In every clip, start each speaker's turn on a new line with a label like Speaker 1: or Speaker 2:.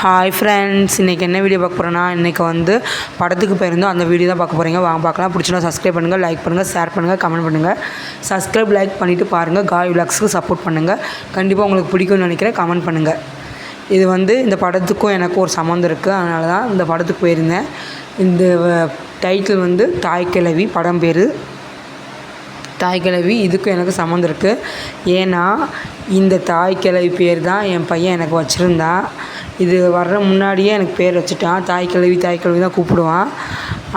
Speaker 1: Hi friends, இன்றைக்கி என்ன video பார்க்க போகிறேன்னா, இன்றைக்கி வந்து படத்துக்கு போயிருந்தோம். அந்த வீடியோ தான் பார்க்க போகிறீங்க. வாங்க பார்க்கலாம். பிடிச்சினா சப்ஸ்கிரைப் பண்ணுங்கள், லைக் பண்ணுங்கள், ஷேர் பண்ணுங்கள், கமெண்ட் பண்ணுங்கள். சப்ஸ்கிரைப் லைக் பண்ணிவிட்டு பாருங்கள். காய் விலாக்ஸுக்கு சப்போர்ட் பண்ணுங்கள். கண்டிப்பாக உங்களுக்கு பிடிக்கும்னு நினைக்கிறேன். கமெண்ட் பண்ணுங்கள். இது வந்து இந்த படத்துக்கும் எனக்கும் ஒரு சம்மந்தம் இருக்குது. அதனால தான் இந்த படத்துக்கு போயிருந்தேன். இந்த டைட்டில் வந்து தாய் கிழவி, படம் பேர் தாய் கிழவி. இதுக்கும் எனக்கு சம்மந்தம் இருக்குது. ஏன்னா இந்த தாய் கிழவி பேர் தான் என் பையன் எனக்கு வச்சுருந்தான். இது வர்ற முன்னாடியே எனக்கு பேர் வச்சுட்டான். தாய் கிழவி தான் கூப்பிடுவான்.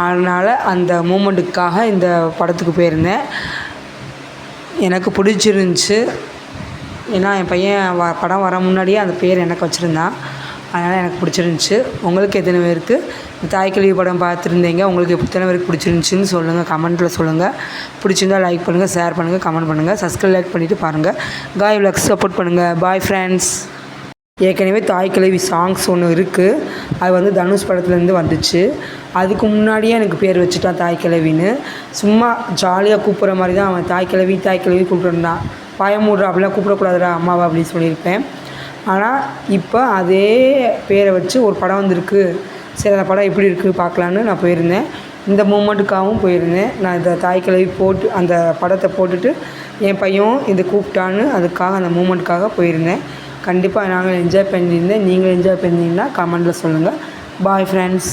Speaker 1: அதனால் அந்த மூமெண்ட்டுக்காக இந்த படத்துக்கு போயிருந்தேன். எனக்கு பிடிச்சிருந்துச்சி. ஏன்னா என் பையன் படம் வர முன்னாடியே அந்த பேர் எனக்கு வச்சுருந்தான். அதனால் எனக்கு பிடிச்சிருந்துச்சி. உங்களுக்கு எத்தனை பேருக்கு தாய் கிழவி படம் பார்த்துருந்தீங்க? உங்களுக்கு எத்தனை பேருக்கு பிடிச்சிருந்துச்சின்னு சொல்லுங்கள், கமெண்ட்டில் சொல்லுங்கள். பிடிச்சிருந்தா லைக் பண்ணுங்கள், ஷேர் பண்ணுங்கள், கமெண்ட் பண்ணுங்கள். சப்ஸ்கிரைப் லைக் பண்ணிவிட்டு பாருங்கள். காய் விலாக்ஸ் சப்போர்ட் பண்ணுங்கள். Bye friends. ஏற்கனவே தாய் கிழவி சாங்ஸ் ஒன்று இருக்குது. அது வந்து தனுஷ் படத்துலேருந்து வந்துச்சு. அதுக்கு முன்னாடியே எனக்கு பேர் வச்சுட்டான் தாய் கிழவின்னு. சும்மா ஜாலியாக கூப்பிட்ற மாதிரி தான் அவன் தாய் கிழவி கூப்பிட்டுருந்தான். பயமூடுறா, அப்படிலாம் கூப்பிடக்கூடாதுடா அம்மாவை அப்படின்னு சொல்லியிருப்பேன். ஆனால் இப்போ அதே பேரை வச்சு ஒரு படம் வந்திருக்கு. சரி, அந்த படம் எப்படி இருக்குது பார்க்கலான்னு நான் போயிருந்தேன். இந்த மூமெண்ட்டுக்காகவும் போயிருந்தேன். நான் இந்த தாய் கிழவி போட்டு அந்த படத்தை போட்டுட்டு என் பையன் இது கூப்பிட்டான்னு அதுக்காக அந்த மூமெண்ட்டுக்காக போயிருந்தேன். கண்டிப்பாக நாங்கள் என்ஜாய் பண்ணியிருந்தேன். நீங்கள் என்ஜாய் பண்ணிங்கன்னா கமெண்டில் சொல்லுங்கள். Bye friends.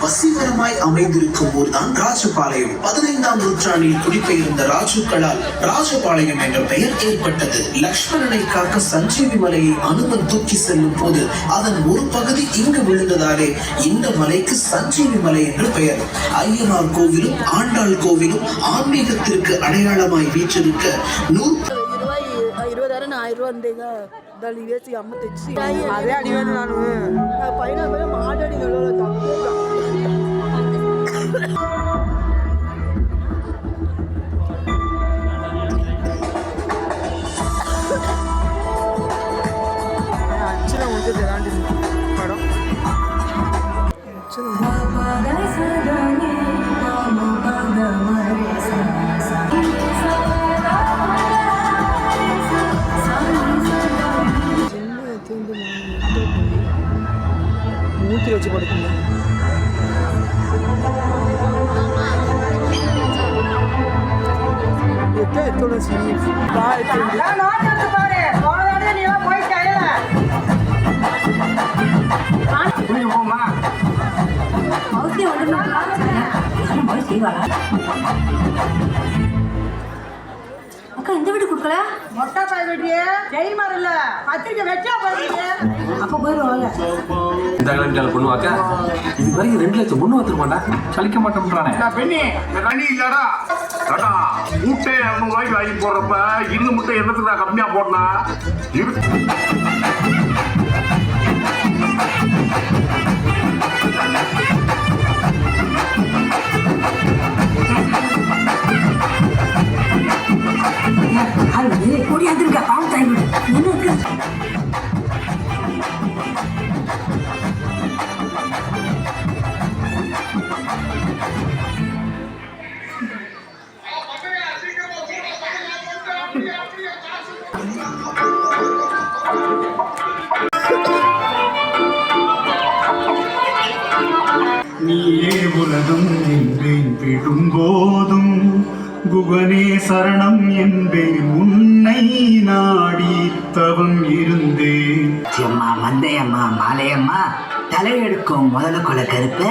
Speaker 2: வசீகரமாய் அமைந்திருக்கும் ஊர்தான் ராஜபாளையம். 15ஆம் நூற்றாண்டில் குடிபெயர்ந்த ராஜுக்களால் ராஜபாளையம் என்ற பெயர் ஏற்பட்டது. லக்ஷ்மணனை காக்க சஞ்சீவி மலையை அனுமன் தூக்கி செல்லும் போது அதன் ஒரு பகுதி இங்கு விழுந்ததாலே இந்த மலைக்கு சஞ்சீவி மலை என்று பெயர். ஐயனார் கோவிலும் ஆண்டாள் கோவிலும் ஆன்மீகத்திற்கு அடையாளமாய் வீற்றிருக்க
Speaker 3: 20,000 దాన్ని వేసి అమ్మ తెచ్చి అదే అడిగాను నేను పైన మాట్లాడి అంచనా ఉంటుంది ఎలాంటి పడం మూతి వచ్చి పడుతుంది. ఎత్తున బాగా ఎత్తుంది.
Speaker 4: அக்கா இந்த வீடு கொடுக்கல
Speaker 3: மொட்டை பாய் வெட்டியே ஜெய் மரம் இல்ல பத்திரிக்கை வச்சா பாருங்க
Speaker 4: அப்ப போயிருவாங்க
Speaker 5: இந்த கிலோமீட்டர் பண்ணுவாக்கா இது வரைக்கும் 2 லட்சம் பொண்ணு வந்துருமாடா சலிக்க மாட்டோம்ன்றானே
Speaker 6: பெண்ணி கண்ணி இல்லடா கடா மூட்டை 200 ரூபாய்க்கு வாங்கி போடுறப்ப இன்னும் முட்டை என்னத்துக்கு நான் கம்மியா போடனா
Speaker 4: ஓடி வந்துருக்கா பாவம் தாய் வீடு என்ன இருக்கு
Speaker 7: நீயே உலகம் என்பேன் விடும்போதும் குகனே சரணம் என்பேன் உன்னை நாடி தவம் இருந்தேன்
Speaker 8: அம்மா மந்தையம்மா மாலையம்மா தலையெடுக்கும் முதல கொலை கருப்பு